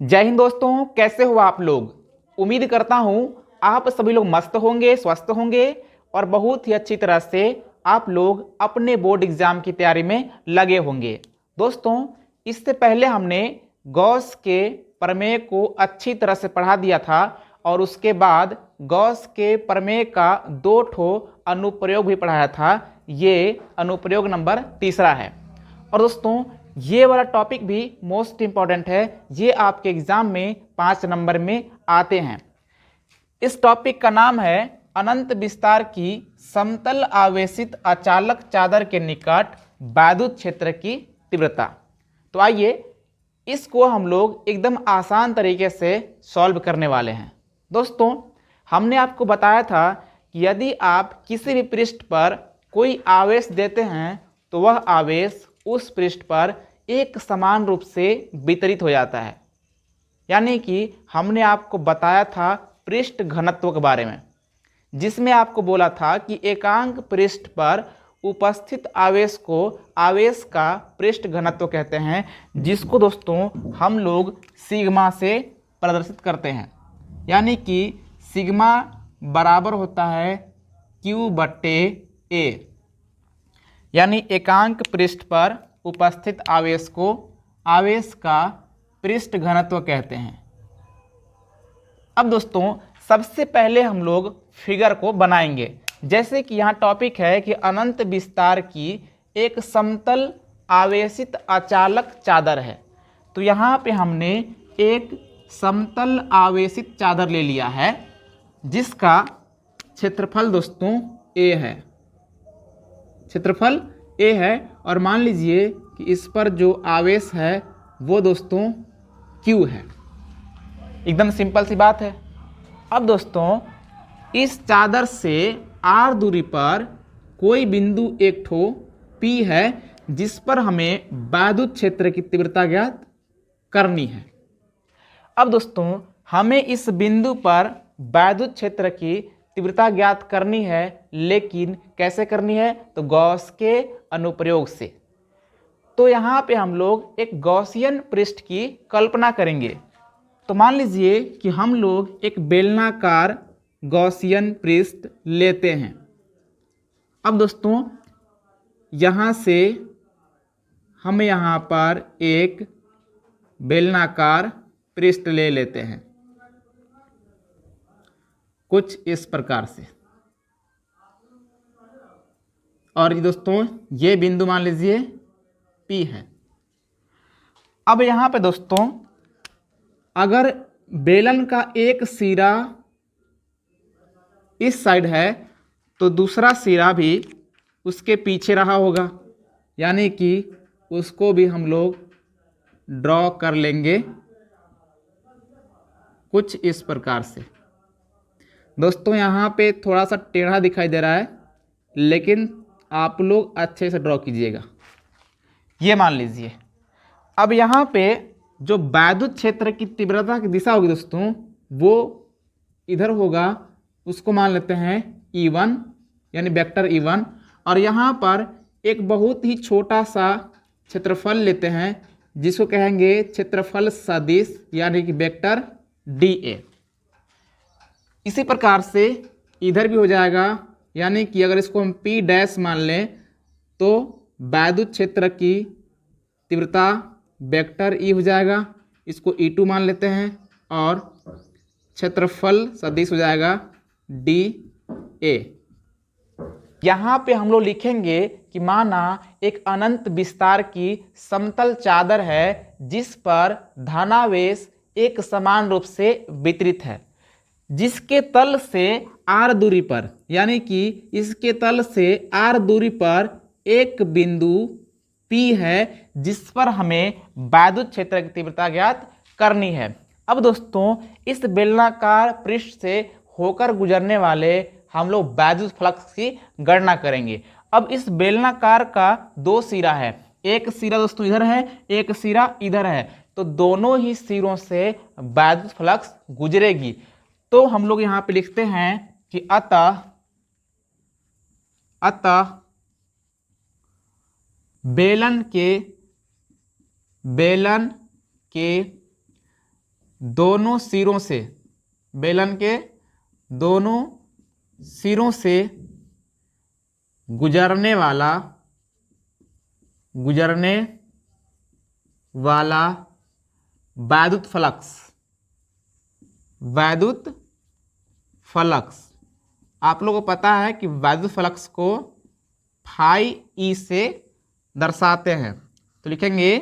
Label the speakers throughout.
Speaker 1: जय हिंद दोस्तों, कैसे हो आप लोग। उम्मीद करता हूं आप सभी लोग मस्त होंगे, स्वस्थ होंगे और बहुत ही अच्छी तरह से आप लोग अपने बोर्ड एग्जाम की तैयारी में लगे होंगे। दोस्तों, इससे पहले हमने गॉस के प्रमेय को अच्छी तरह से पढ़ा दिया था और उसके बाद गॉस के प्रमेय का 2 ठो अनुप्रयोग भी पढ़ाया था। ये अनुप्रयोग नंबर 3 है। और दोस्तों, ये वाला टॉपिक भी मोस्ट इंपॉर्टेंट है। ये आपके एग्जाम में 5 नंबर में आते हैं। इस टॉपिक का नाम है अनंत विस्तार की समतल आवेशित अचालक चादर के निकट वैद्युत क्षेत्र की तीव्रता। तो आइए इसको हम लोग एकदम आसान तरीके से सॉल्व करने वाले हैं। दोस्तों, हमने आपको बताया था कि यदि आप किसी भी पृष्ठ पर कोई आवेश देते हैं तो वह आवेश उस पृष्ठ पर एक समान रूप से वितरित हो जाता है। यानी कि हमने आपको बताया था पृष्ठ घनत्व के बारे में, जिसमें आपको बोला था कि एकांक पृष्ठ पर उपस्थित आवेश को आवेश का पृष्ठ घनत्व कहते हैं, जिसको दोस्तों हम लोग सिग्मा से प्रदर्शित करते हैं। यानी कि सिग्मा बराबर होता है Q/A। यानी एकांक पृष्ठ पर उपस्थित आवेश को आवेश का पृष्ठ घनत्व कहते हैं। अब दोस्तों, सबसे पहले हम लोग फिगर को बनाएंगे। जैसे कि यहाँ टॉपिक है कि अनंत विस्तार की एक समतल आवेशित अचालक चादर है। तो यहाँ पे हमने एक समतल आवेशित चादर ले लिया है जिसका क्षेत्रफल दोस्तों A है। क्षेत्रफल A है और मान लीजिए कि इस पर जो आवेश है वो दोस्तों Q है। एकदम सिंपल सी बात है। अब दोस्तों, इस चादर से R दूरी पर कोई बिंदु एक ठो P है जिस पर हमें वैद्युत क्षेत्र की तीव्रता ज्ञात करनी है। अब दोस्तों, हमें इस बिंदु पर वैद्युत क्षेत्र की तीव्रता ज्ञात करनी है, लेकिन कैसे करनी है? तो गॉस के अनुप्रयोग से। तो यहाँ पे हम लोग एक गॉसियन पृष्ठ की कल्पना करेंगे। तो मान लीजिए कि हम लोग एक बेलनाकार गॉसियन पृष्ठ लेते हैं। अब दोस्तों, यहाँ से हम यहाँ पर एक बेलनाकार पृष्ठ ले लेते हैं कुछ इस प्रकार से। और दोस्तों, ये बिंदु मान लीजिए P है। अब यहाँ पे दोस्तों, अगर बेलन का एक सिरा इस साइड है तो दूसरा सिरा भी उसके पीछे रहा होगा, यानी कि उसको भी हम लोग ड्रॉ कर लेंगे कुछ इस प्रकार से। दोस्तों, यहाँ पे थोड़ा सा टेढ़ा दिखाई दे रहा है, लेकिन आप लोग अच्छे से ड्रॉ कीजिएगा। ये मान लीजिए। अब यहाँ पे जो वैद्युत क्षेत्र की तीव्रता की दिशा होगी दोस्तों, वो इधर होगा। उसको मान लेते हैं E1, यानी वेक्टर E1। और यहाँ पर एक बहुत ही छोटा सा क्षेत्रफल लेते हैं जिसको कहेंगे क्षेत्रफल सदिश, यानी कि वेक्टर DA। इसी प्रकार से इधर भी हो जाएगा, यानी कि अगर इसको हम P' मान लें तो वैद्युत क्षेत्र की तीव्रता वेक्टर E हो जाएगा। इसको E2 मान लेते हैं और क्षेत्रफल सदिश हो जाएगा DA। यहाँ पे हम लोग लिखेंगे कि माना एक अनंत विस्तार की समतल चादर है जिस पर धनावेश एक समान रूप से वितरित है, जिसके तल से R दूरी पर, यानी कि इसके तल से R दूरी पर एक बिंदु P है जिस पर हमें वैद्युत क्षेत्र की तीव्रता ज्ञात करनी है। अब दोस्तों, इस बेलनाकार पृष्ठ से होकर गुजरने वाले हम लोग वैद्युत फ्लक्स की गणना करेंगे। अब इस बेलनाकार का 2 सिरा है, एक सिरा दोस्तों इधर है, एक सिरा इधर है। तो दोनों ही सिरों से वैद्युत फ्लक्स गुजरेगी। तो हम लोग यहाँ पे लिखते हैं कि अतः बेलन के दोनों सिरों से, बेलन के दोनों सिरों से गुजरने वाला वैद्युत फ्लक्स। आप लोगों को पता है कि वैद्युत फ्लक्स को फाई ई से दर्शाते हैं, तो लिखेंगे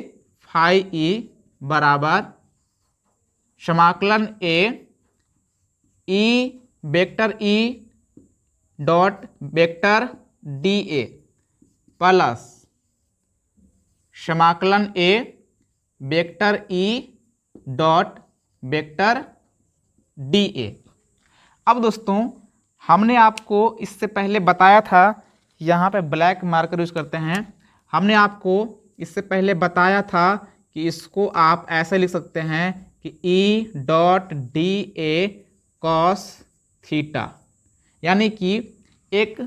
Speaker 1: फाई ई बराबर समाकलन A E vector E dot vector D A plus समाकलन A vector E dot vector D A. अब दोस्तों हमने आपको इससे पहले बताया था, यहाँ पे ब्लैक मार्कर यूज करते हैं, हमने आपको इससे पहले बताया था कि इसको आप ऐसे लिख सकते हैं कि E dot D A cos theta, यानी कि एक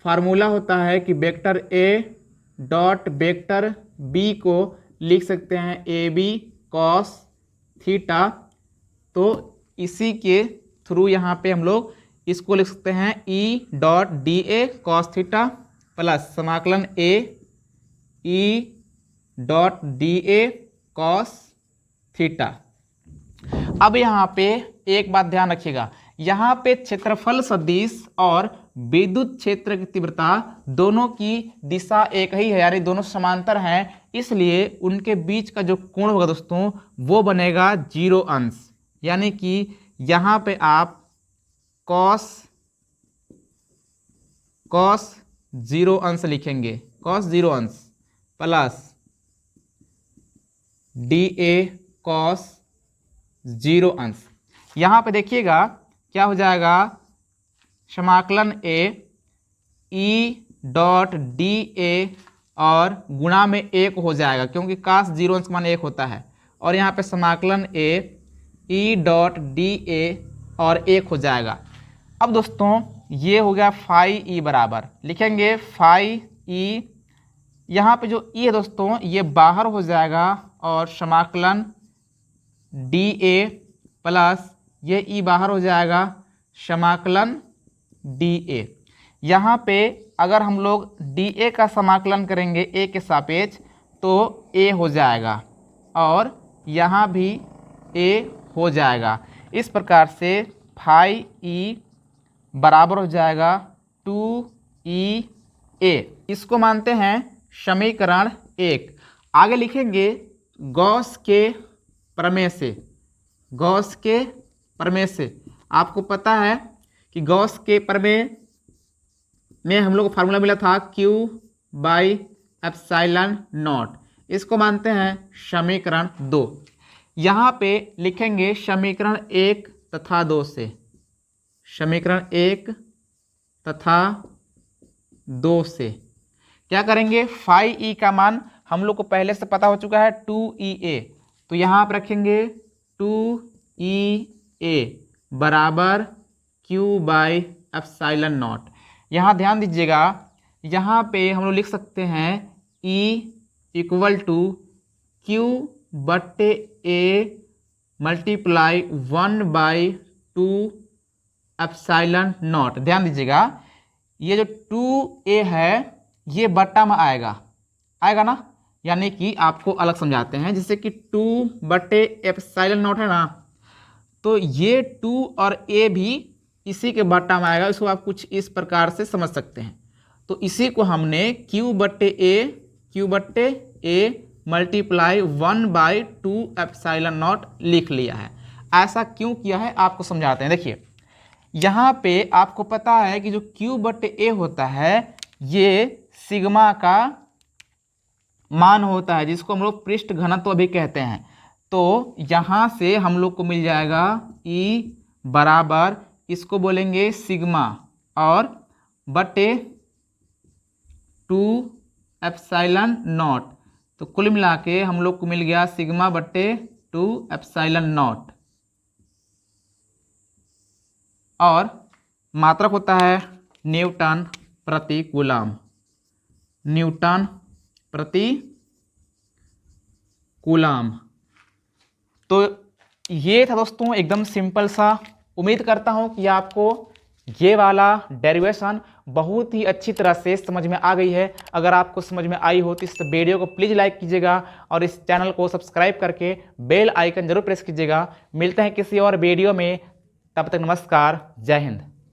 Speaker 1: फार्मूला होता है कि vector A dot vector B को लिख सकते हैं ए बी कॉस थीटा। तो इसी के थ्रू यहाँ पे हम लोग इसको लिख सकते हैं E dot D A cos theta plus समाकलन ए E dot D A cos theta. अब यहाँ पे एक बात ध्यान रखिएगा, यहाँ पे क्षेत्रफल सदिश और विद्युत क्षेत्र की तीव्रता दोनों की दिशा एक ही है, यानी दोनों समांतर हैं, इसलिए उनके बीच का जो कोण होगा दोस्तों वो बनेगा 0 अंश। यानी कि यहाँ पे आप कॉस 0 अंश लिखेंगे, कॉस 0 अंश प्लस डी ए कॉस 0 अंश। यहाँ पे देखिएगा क्या हो जाएगा, समाकलन ए ई डॉट डी ए और गुणा में 1 हो जाएगा, क्योंकि कास 0 अंश मान 1 होता है, और यहाँ पे समाकलन ए ई डॉट डी ए और 1 हो जाएगा। अब दोस्तों ये हो गया फाई ई बराबर, लिखेंगे फाई ई, यहाँ पे जो ई है दोस्तों ये बाहर हो जाएगा, और समाकलन डी ए प्लस ये ई बाहर हो जाएगा, समाकलन डी ए। यहाँ पे अगर हम लोग डी ए का समाकलन करेंगे ए के सापेक्ष तो ए हो जाएगा, और यहाँ भी ए हो जाएगा। इस प्रकार से फाई ई बराबर हो जाएगा 2E ए। इसको मानते हैं समीकरण 1। आगे लिखेंगे गॉस के प्रमेय से। गॉस के प्रमेय से आपको पता है कि गॉस के प्रमेय में हम लोग को फार्मूला मिला था Q बाई एप्सिलॉन नॉट। इसको मानते हैं समीकरण 2। यहाँ पे लिखेंगे समीकरण 1 तथा 2 से, समीकरण 1 तथा 2 से क्या करेंगे, फाई ई का मान हम लोग को पहले से पता हो चुका है 2EA, तो यहाँ पर रखेंगे 2EA बराबर Q बाई एप्सिलॉन नॉट। यहाँ ध्यान दीजिएगा, यहाँ पे हम लोग लिख सकते हैं E इक्वल टू Q बट्टे A मल्टीप्लाई 1/2 एप्सिलॉन नॉट। ध्यान दीजिएगा ये जो 2A है ये बट्टा में आएगा ना, यानी कि आपको अलग समझाते हैं, जैसे कि 2 बट्टे एप्सिलॉन नॉट है ना, तो ये 2 और A भी इसी के बट्टा में आएगा। इसको आप कुछ इस प्रकार से समझ सकते हैं। तो इसी को हमने Q बट्टे A मल्टीप्लाई 1/2 एप्सिलॉन नॉट लिख लिया है। ऐसा क्यों किया है आपको समझाते हैं। देखिए यहाँ पे आपको पता है कि जो Q बट्टे A होता है ये सिग्मा का मान होता है, जिसको हम लोग पृष्ठ घनत्व भी कहते हैं। तो यहाँ से हम लोग को मिल जाएगा E बराबर, इसको बोलेंगे सिग्मा और बटे 2 एप्सिलॉन नॉट। तो कुल मिला के हम लोग को मिल गया सिग्मा बटे 2 एप्सिलॉन नॉट, और मात्रक होता है न्यूटन प्रति कूलम, न्यूटन प्रति कूलम। तो ये था दोस्तों एकदम सिंपल सा। उम्मीद करता हूँ कि आपको ये वाला डेरिवेशन बहुत ही अच्छी तरह से समझ में आ गई है। अगर आपको समझ में आई हो तो इस वीडियो को प्लीज़ लाइक कीजिएगा और इस चैनल को सब्सक्राइब करके बेल आइकन जरूर प्रेस कीजिएगा। मिलते हैं किसी और वीडियो में, तब तक नमस्कार, जय हिंद।